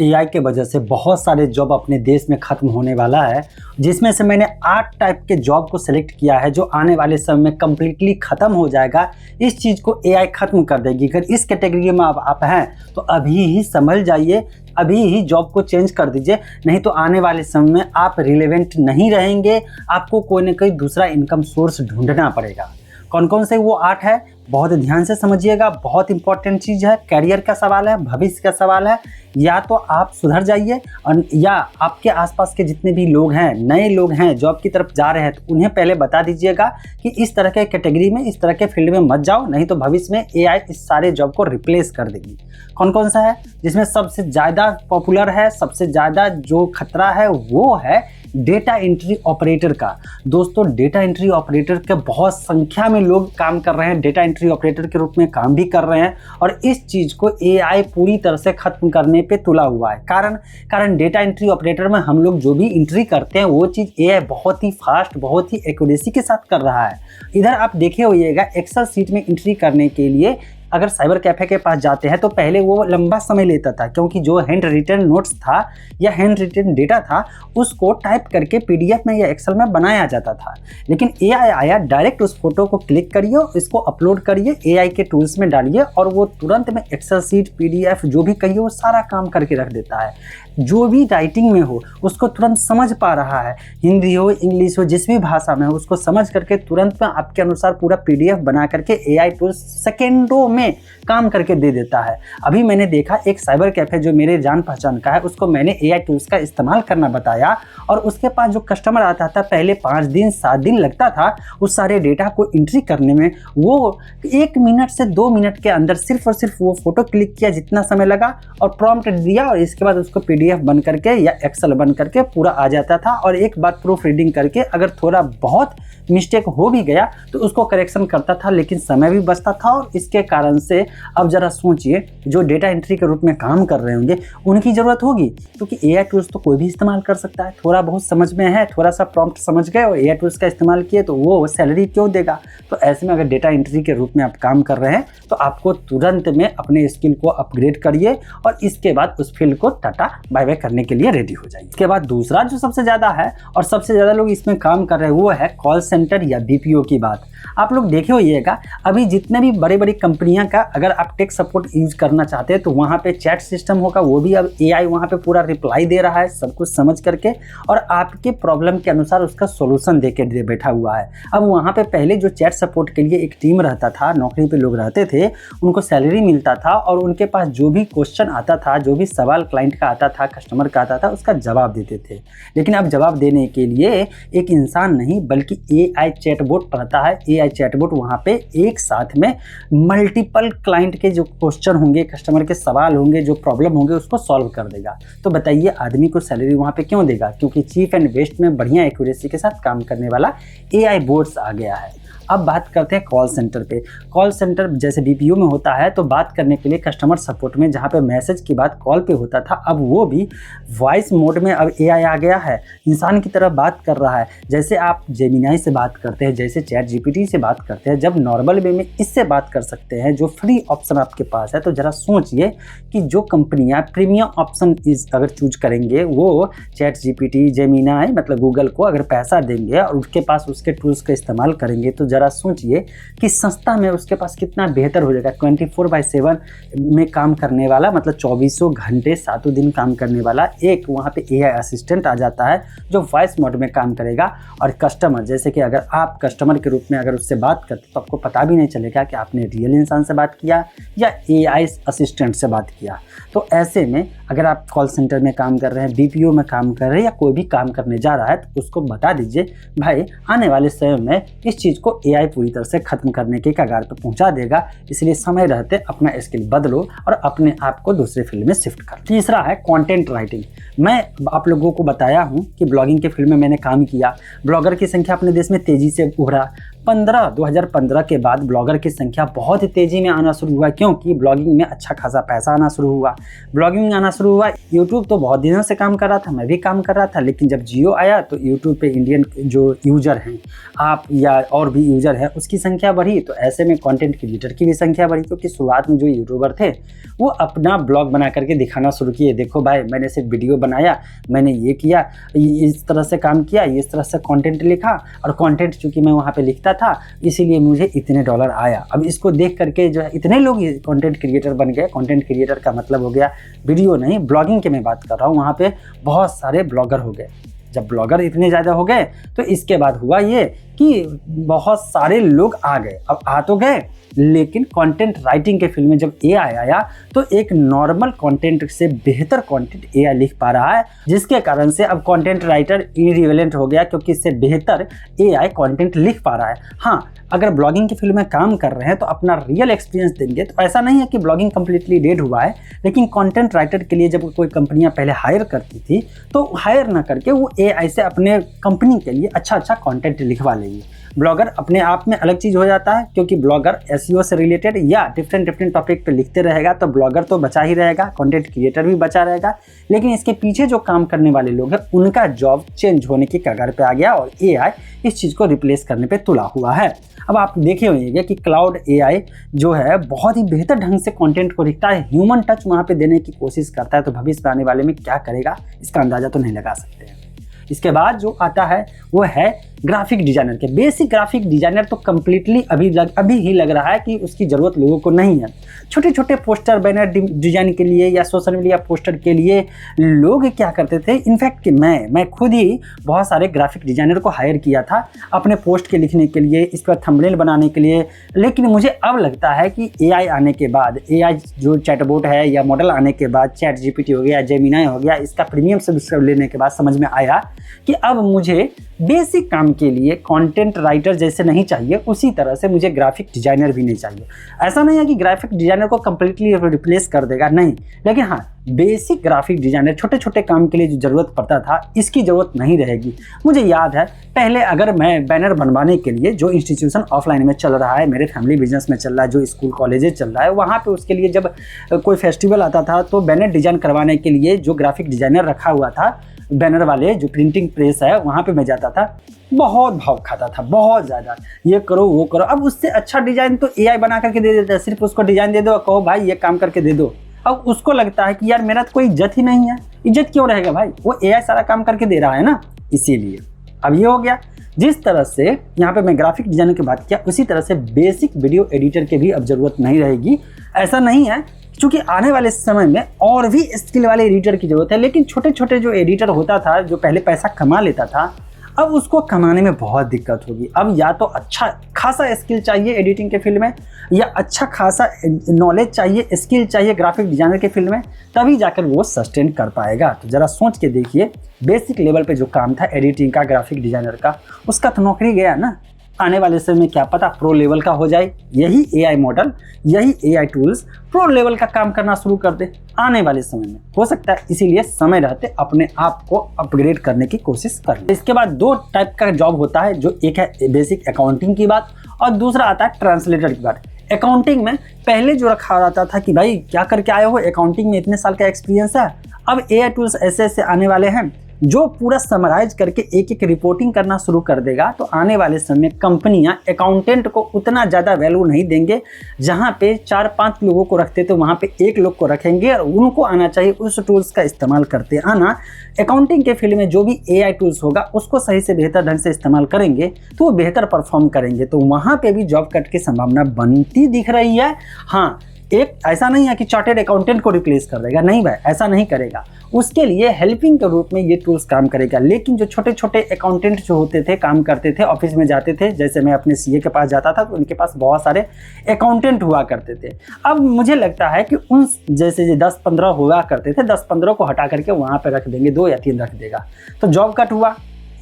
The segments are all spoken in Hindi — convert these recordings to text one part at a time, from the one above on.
एआई के वजह से बहुत सारे जॉब अपने देश में ख़त्म होने वाला है, जिसमें से मैंने 8 टाइप के जॉब को सिलेक्ट किया है जो आने वाले समय में कम्प्लीटली ख़त्म हो जाएगा। इस चीज़ को एआई ख़त्म कर देगी। अगर इस कैटेगरी में आप हैं तो अभी ही समझ जाइए, अभी ही जॉब को चेंज कर दीजिए, नहीं तो आने वाले समय में आप रिलेवेंट नहीं रहेंगे। आपको कोई ना कोई दूसरा इनकम सोर्स ढूंढना पड़ेगा। कौन कौन से वो 8 है, बहुत ध्यान से समझिएगा। बहुत इंपॉर्टेंट चीज़ है, करियर का सवाल है, भविष्य का सवाल है। या तो आप सुधर जाइए और या आपके आसपास के जितने भी लोग हैं, नए लोग हैं, जॉब की तरफ जा रहे हैं, तो उन्हें पहले बता दीजिएगा कि इस तरह के कैटेगरी में, इस तरह के फील्ड में मत जाओ, नहीं तो भविष्य में एआई इस सारे जॉब को रिप्लेस कर देगी। कौन कौन सा है जिसमें सबसे ज़्यादा पॉपुलर है, सबसे ज़्यादा जो खतरा है वो है डेटा एंट्री ऑपरेटर का। दोस्तों, डेटा एंट्री ऑपरेटर के बहुत संख्या में लोग काम कर रहे हैं, डेटा एंट्री ऑपरेटर के रूप में काम भी कर रहे हैं और इस चीज़ को एआई पूरी तरह से ख़त्म करने पे तुला हुआ है। कारण डेटा एंट्री ऑपरेटर में हम लोग जो भी एंट्री करते हैं वो चीज़ एआई बहुत ही फास्ट, बहुत ही एक्यूरेसी के साथ कर रहा है। इधर आप देखे होइएगा, एक्सेल सीट में एंट्री करने के लिए अगर साइबर कैफ़े के पास जाते हैं तो पहले वो लंबा समय लेता था, क्योंकि जो हैंड रिटन नोट्स था या हैंड रिटन डेटा था उसको टाइप करके पीडीएफ में या एक्सेल में बनाया जाता था। लेकिन एआई आया, डायरेक्ट उस फोटो को क्लिक करिए, इसको अपलोड करिए, एआई के टूल्स में डालिए और वो तुरंत में एक्सेल सीट, पीडीएफ जो भी कहिए वो सारा काम करके रख देता है। जो भी राइटिंग में हो उसको तुरंत समझ पा रहा है, हिंदी हो, इंग्लिश हो, जिस भी भाषा में हो उसको समझ करके तुरंत में आपके अनुसार पूरा पीडीएफ बना करके एआई टूल्स सेकेंडों में काम करके दे देता है। अभी मैंने देखा एक साइबर कैफे जो मेरे जान पहचान का है, उसको मैंने एआई टूल्स का इस्तेमाल करना बताया और उसके पास जो कस्टमर आता था पहले 5 दिन 7 दिन लगता था उस सारे डेटा को एंट्री करने में, वो 1 मिनट से 2 मिनट के अंदर सिर्फ और सिर्फ वो फोटो क्लिक किया, जितना समय लगा और प्रॉम्प्ट दिया और इसके बाद उसको पीडीएफ बन करके या एक्सेल बन करके पूरा आ जाता था। और एक बार प्रूफ रीडिंग करके अगर थोड़ा बहुत मिस्टेक हो भी गया तो उसको करेक्शन करता था, लेकिन समय भी बचता था। और इसके कारण से अब जरा सोचिए, जो डेटा एंट्री के रूप में काम कर रहे होंगे उनकी ज़रूरत होगी, क्योंकि एआई टूल्स तो कोई भी इस्तेमाल कर सकता है। थोड़ा बहुत समझ में है, थोड़ा सा प्रॉम्प्ट समझ गए और एआई टूल्स का इस्तेमाल किए तो वो सैलरी क्यों देगा। तो ऐसे में अगर डेटा एंट्री के रूप में आप काम कर रहे हैं तो आपको तुरंत में अपने स्किल को अपग्रेड करिए और इसके बाद उस फील्ड को टाटा बाय बाय करने के लिए रेडी हो जाइए। इसके बाद दूसरा जो सबसे ज़्यादा है और सबसे ज़्यादा लोग इसमें काम कर रहे हैं वो है कॉल सेंटर या बीपीओ की बात। आप लोग देखे होइएगा, अभी जितने भी बड़ी बड़ी कंपनियां का अगर आप टेक सपोर्ट यूज करना चाहते हैं तो वहाँ पे चैट सिस्टम होगा, वो भी अब एआई वहाँ पे पूरा रिप्लाई दे रहा है सब कुछ समझ करके और आपके प्रॉब्लम के अनुसार उसका सोल्यूशन दे के बैठा हुआ है। अब वहाँ पे पहले जो चैट सपोर्ट के लिए एक टीम रहता था, नौकरी पे लोग रहते थे, उनको सैलरी मिलता था और उनके पास जो भी क्वेश्चन आता था, जो भी सवाल क्लाइंट का आता था, कस्टमर का आता था, उसका जवाब देते थे। लेकिन अब जवाब देने के लिए एक इंसान नहीं बल्कि एआई चैटबॉट रहता है। एआई चैटबॉट वहाँ पे एक साथ में मल्टीपल क्लाइंट के जो क्वेश्चन होंगे, कस्टमर के सवाल होंगे, जो प्रॉब्लम होंगे उसको सॉल्व कर देगा। तो बताइए आदमी को सैलरी वहाँ पे क्यों देगा? क्योंकि चीप एंड बेस्ट में बढ़िया एक्यूरेसी के साथ काम करने वाला एआई बोट्स आ गया है। अब बात करते हैं कॉल सेंटर पे। कॉल सेंटर जैसे बीपीओ में होता है तो बात करने के लिए कस्टमर सपोर्ट में जहाँ पे मैसेज की बात कॉल पे होता था, अब वो भी वॉइस मोड में अब एआई आ गया है, इंसान की तरह बात कर रहा है। जैसे आप जेमिनाई से बात करते हैं, जैसे चैट जीपीटी से बात करते हैं, जब नॉर्मल वे में इससे बात कर सकते हैं जो फ्री ऑप्शन आपके पास है, तो ज़रा सोचिए कि जो कंपनियाँ प्रीमियम ऑप्शन अगर चूज करेंगे वो चैट जीपीटी, जेमिनाई मतलब गूगल को अगर पैसा देंगे और उसके पास उसके टूल्स का इस्तेमाल करेंगे तो जरा सोचिए कि सस्ता में उसके पास कितना बेहतर हो जाएगा। 24/7 में काम करने वाला, मतलब 24 घंटे 7 दिन काम करने वाला एक वहाँ पे एआई असिस्टेंट आ जाता है जो वॉइस मोड में काम करेगा। और कस्टमर, जैसे कि अगर आप कस्टमर के रूप में अगर उससे बात करते तो आपको पता भी नहीं चलेगा कि आपने रियल इंसान से बात किया या एआई असिस्टेंट से बात किया। तो ऐसे में अगर आप कॉल सेंटर में काम कर रहे हैं, बीपीओ में काम कर रहे हैं या कोई भी काम करने जा रहा है तो उसको बता दीजिए भाई आने वाले समय में इस चीज़ को एआई पूरी तरह से खत्म करने के कगार पर पहुंचा देगा, इसलिए समय रहते अपना स्किल बदलो और अपने आप को दूसरे फील्ड में शिफ्ट कर। तीसरा है कंटेंट राइटिंग। मैं आप लोगों को बताया हूं कि ब्लॉगिंग के फील्ड में मैंने काम किया, ब्लॉगर की संख्या अपने देश में तेज़ी से उभरा, 2015 के बाद ब्लॉगर की संख्या बहुत ही तेज़ी में आना शुरू हुआ, क्योंकि ब्लॉगिंग में अच्छा खासा पैसा आना शुरू हुआ। ब्लॉगिंग आना शुरू हुआ, यूट्यूब तो बहुत दिनों से काम कर रहा था, मैं भी काम कर रहा था, लेकिन जब जियो आया तो यूट्यूब पे इंडियन जो यूज़र हैं, आप या और भी यूज़र हैं, उसकी संख्या बढ़ी। तो ऐसे में कंटेंट क्रिएटर की भी संख्या बढ़ी, क्योंकि शुरुआत में जो यूट्यूबर थे वो अपना ब्लॉग बना करके दिखाना शुरू किए, देखो भाई मैंने सिर्फ वीडियो बनाया, मैंने ये किया, इस तरह से काम किया, इस तरह से कंटेंट लिखा, और कंटेंट चूँकि मैं वहाँ पे लिखता था इसीलिए मुझे इतने डॉलर आया। अब इसको देख करके जो है इतने लोग कंटेंट क्रिएटर बन गए। कंटेंट क्रिएटर का मतलब हो गया वीडियो नहीं, ब्लॉगिंग के मैं बात कर रहा हूँ, वहाँ पे बहुत सारे ब्लॉगर हो गए। जब ब्लॉगर इतने ज़्यादा हो गए तो इसके बाद हुआ ये कि बहुत सारे लोग आ गए। अब आ तो गए, लेकिन कंटेंट राइटिंग के फील्ड में जब एआई आया तो एक नॉर्मल कंटेंट से बेहतर कंटेंट एआई लिख पा रहा है, जिसके कारण से अब कंटेंट राइटर इररिलेवेंट हो गया, क्योंकि इससे बेहतर एआई कंटेंट लिख पा रहा है। हाँ, अगर ब्लॉगिंग के फील्ड में काम कर रहे हैं तो अपना रियल एक्सपीरियंस देंगे, तो ऐसा नहीं है कि ब्लॉगिंग कंप्लीटली डेड हुआ है, लेकिन कंटेंट राइटर के लिए जब कोई कंपनियां पहले हायर करती थी तो हायर ना करके वो एआई से अपने कंपनी के लिए अच्छा कंटेंट लिखवा लेगी। ब्लॉगर अपने आप में अलग चीज़ हो जाता है, क्योंकि ब्लॉगर एसईओ से रिलेटेड या डिफरेंट टॉपिक पे लिखते रहेगा तो ब्लॉगर तो बचा ही रहेगा, कंटेंट क्रिएटर भी बचा रहेगा, लेकिन इसके पीछे जो काम करने वाले लोग हैं उनका जॉब चेंज होने की कगार पे आ गया और एआई इस चीज़ को रिप्लेस करने पे तुला हुआ है। अब आप देखे होंगे कि क्लाउड एआई जो है बहुत ही बेहतर ढंग से कंटेंट को लिखता है, ह्यूमन टच वहाँ पे देने की कोशिश करता है, तो भविष्य में आने वाले में क्या करेगा इसका अंदाज़ा तो नहीं लगा सकते हैं। इसके बाद जो आता है वो है ग्राफिक डिजाइनर के। बेसिक ग्राफिक डिजाइनर तो कम्प्लीटली अभी ही लग रहा है कि उसकी ज़रूरत लोगों को नहीं है। छोटे छोटे पोस्टर बैनर डिजाइन के लिए या सोशल मीडिया पोस्टर के लिए लोग क्या करते थे, इनफैक्ट कि मैं खुद ही बहुत सारे ग्राफिक डिजाइनर को हायर किया था अपने पोस्ट के लिखने के लिए, इस पर थंबनेल बनाने के लिए। लेकिन मुझे अब लगता है कि एआई आने के बाद, एआई जो चैटबॉट है या मॉडल आने के बाद, चैट जीपीटी हो गया, जेमिनी हो गया, इसका प्रीमियम सब्सक्रिप्शन लेने के बाद समझ में आया कि अब मुझे बेसिक काम के लिए कंटेंट राइटर जैसे नहीं चाहिए, उसी तरह से मुझे ग्राफिक डिजाइनर भी नहीं चाहिए। ऐसा नहीं है कि ग्राफिक डिजाइनर को कम्प्लीटली रिप्लेस कर देगा, नहीं, लेकिन हाँ बेसिक ग्राफिक डिजाइनर छोटे छोटे काम के लिए जो ज़रूरत पड़ता था इसकी ज़रूरत नहीं रहेगी। मुझे याद है पहले अगर मैं बैनर बनवाने के लिए, जो इंस्टीट्यूशन ऑफलाइन में चल रहा है, मेरे फैमिली बिजनेस में चल रहा है, जो स्कूल कॉलेजेस चल रहा है, वहाँ पे उसके लिए जब कोई फेस्टिवल आता था तो बैनर डिजाइन करवाने के लिए जो ग्राफिक डिजाइनर रखा हुआ था, बैनर वाले जो प्रिंटिंग प्रेस है, वहाँ पे मैं जाता था, बहुत भाव खाता था, बहुत ज़्यादा, ये करो वो करो। अब उससे अच्छा डिज़ाइन तो एआई बना करके दे देता है, सिर्फ उसको डिज़ाइन दे दो और कहो भाई ये काम करके दे दो। अब उसको लगता है कि यार मेरा तो कोई इज्जत ही नहीं है, इज्जत क्यों रहेगा भाई, वो एआई सारा काम करके दे रहा है ना, इसीलिए। अब ये हो गया। जिस तरह से यहाँ पे मैं ग्राफिक डिजाइनर की बात किया, उसी तरह से बेसिक वीडियो एडिटर के भी अब ज़रूरत नहीं रहेगी। ऐसा नहीं है, क्योंकि आने वाले समय में और भी स्किल वाले एडिटर की ज़रूरत है, लेकिन छोटे छोटे जो एडिटर होता था, जो पहले पैसा कमा लेता था, अब उसको कमाने में बहुत दिक्कत होगी। अब या तो अच्छा खासा स्किल चाहिए एडिटिंग के फील्ड में, या अच्छा खासा नॉलेज चाहिए, स्किल चाहिए ग्राफिक डिजाइनर के फील्ड में, तभी जाकर वो सस्टेन कर पाएगा। तो ज़रा सोच के देखिए, बेसिक लेवल पे जो काम था एडिटिंग का, ग्राफिक डिजाइनर का, उसका तो नौकरी गया ना। आने वाले समय में क्या पता प्रो लेवल का हो जाए, यही एआई मॉडल, यही एआई टूल्स प्रो लेवल का काम करना शुरू कर दे आने वाले समय में, हो सकता है। इसीलिए समय रहते अपने आप को अपग्रेड करने की कोशिश कर ले। इसके बाद दो टाइप का जॉब होता है, जो एक है बेसिक अकाउंटिंग की बात और दूसरा आता है ट्रांसलेटर की बात। अकाउंटिंग में पहले जो रखा जाता था कि भाई क्या करके आए हो, अकाउंटिंग में इतने साल का एक्सपीरियंस है। अब एआई टूल्स ऐसे ऐसे आने वाले हैं जो पूरा समराइज करके एक एक रिपोर्टिंग करना शुरू कर देगा। तो आने वाले समय में कंपनियां अकाउंटेंट को उतना ज़्यादा वैल्यू नहीं देंगे, जहां पे 4-5 लोगों को रखते तो वहां पे 1 लोग को रखेंगे, और उनको आना चाहिए उस टूल्स का इस्तेमाल करते आना। अकाउंटिंग के फील्ड में जो भी एआई टूल्स होगा उसको सही से बेहतर ढंग से इस्तेमाल करेंगे तो वो बेहतर परफॉर्म करेंगे। तो वहाँ पर भी जॉब कट की संभावना बनती दिख रही है। हाँ, एक ऐसा नहीं है कि चार्टेड अकाउंटेंट को रिप्लेस कर देगा, नहीं भाई, ऐसा नहीं करेगा। उसके लिए हेल्पिंग के रूप में ये टूल्स काम करेगा। लेकिन जो छोटे छोटे अकाउंटेंट जो होते थे, काम करते थे, ऑफिस में जाते थे, जैसे मैं अपने सीए के पास जाता था तो उनके पास बहुत सारे अकाउंटेंट हुआ करते थे। अब मुझे लगता है कि उन जैसे 10-15 हुआ करते थे, 10-15 को हटा करके वहाँ पर रख देंगे, 2 या 3 रख देगा, तो जॉब कट हुआ।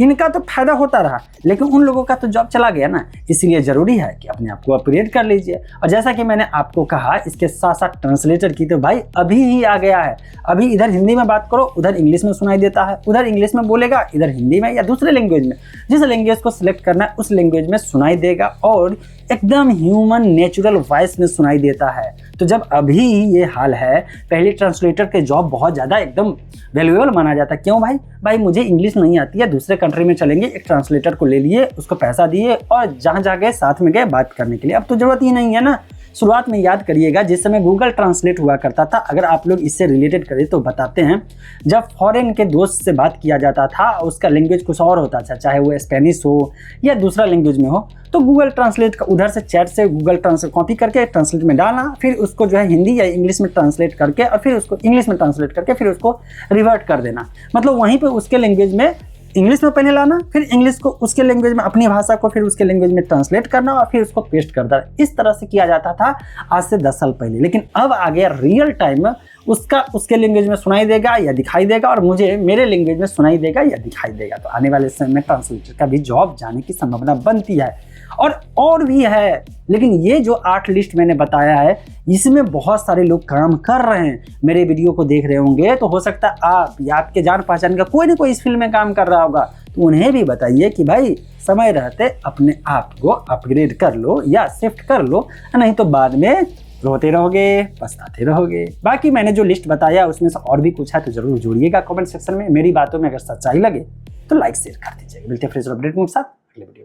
इनका तो फायदा होता रहा, लेकिन उन लोगों का तो जॉब चला गया ना। इसलिए ज़रूरी है कि अपने आप को अपग्रेड कर लीजिए। और जैसा कि मैंने आपको कहा, इसके साथ साथ ट्रांसलेटर की तो भाई अभी ही आ गया है। अभी इधर हिंदी में बात करो, उधर इंग्लिश में सुनाई देता है, उधर इंग्लिश में बोलेगा, इधर हिंदी में या दूसरे लैंग्वेज में। जिस लैंग्वेज को सिलेक्ट करना है उस लैंग्वेज में सुनाई देगा और एकदम ह्यूमन नेचुरल वॉइस में सुनाई देता है। तो जब अभी ये हाल है, पहले ट्रांसलेटर के जॉब बहुत ज़्यादा एकदम वैल्यूएबल माना जाता है। क्यों भाई मुझे इंग्लिश नहीं आती है, दूसरे कंट्री में चलेंगे, एक ट्रांसलेटर को ले लिए, उसको पैसा दिए और जहाँ जा गए साथ में गए बात करने के लिए। अब तो ज़रूरत ही नहीं है ना। शुरुआत में याद करिएगा, जिस समय गूगल ट्रांसलेट हुआ करता था, अगर आप लोग इससे रिलेटेड करें तो बताते हैं, जब फॉरेन के दोस्त से बात किया जाता था, उसका लैंग्वेज कुछ और होता था, चाहे वो स्पेनिश हो या दूसरा लैंग्वेज में हो, तो गूगल ट्रांसलेट का उधर से चैट से गूगल ट्रांसलेट कॉपी करके ट्रांसलेट में डालना, फिर उसको जो है हिंदी या इंग्लिश में ट्रांसलेट करके और फिर उसको इंग्लिश में ट्रांसलेट करके फिर उसको रिवर्ट कर देना। मतलब वहीं पर उसके लैंग्वेज में इंग्लिश में पहले लाना, फिर इंग्लिश को उसके लैंग्वेज में, अपनी भाषा को फिर उसके लैंग्वेज में ट्रांसलेट करना और फिर उसको पेस्ट कर देना। इस तरह से किया जाता था आज से 10 साल पहले। लेकिन अब आ गया रियल टाइम, उसका उसके लैंग्वेज में सुनाई देगा या दिखाई देगा और मुझे मेरे लैंग्वेज में सुनाई देगा या दिखाई देगा। तो आने वाले समय में ट्रांसलेटर का भी जॉब जाने की संभावना बनती है। और भी है, लेकिन ये जो 8 लिस्ट मैंने बताया है, इसमें बहुत सारे लोग काम कर रहे हैं। मेरे वीडियो को देख रहे होंगे तो हो सकता है आप या आपके जान पहचान का कोई ना कोई इस फील्ड में काम कर रहा होगा, तो उन्हें भी बताइए कि भाई समय रहते अपने आप को अपग्रेड कर लो या शिफ्ट कर लो, नहीं तो बाद में रोते रहोगे, पछताते रहोगे। बाकी मैंने जो लिस्ट बताया उसमें से और भी कुछ है तो जरूर जोड़िएगा कमेंट सेक्शन में। मेरी बातों में अगर सच्चाई लगे तो लाइक शेयर कर दीजिएगा। मिलते हैं फिर अपडेट के साथ अगले वीडियो।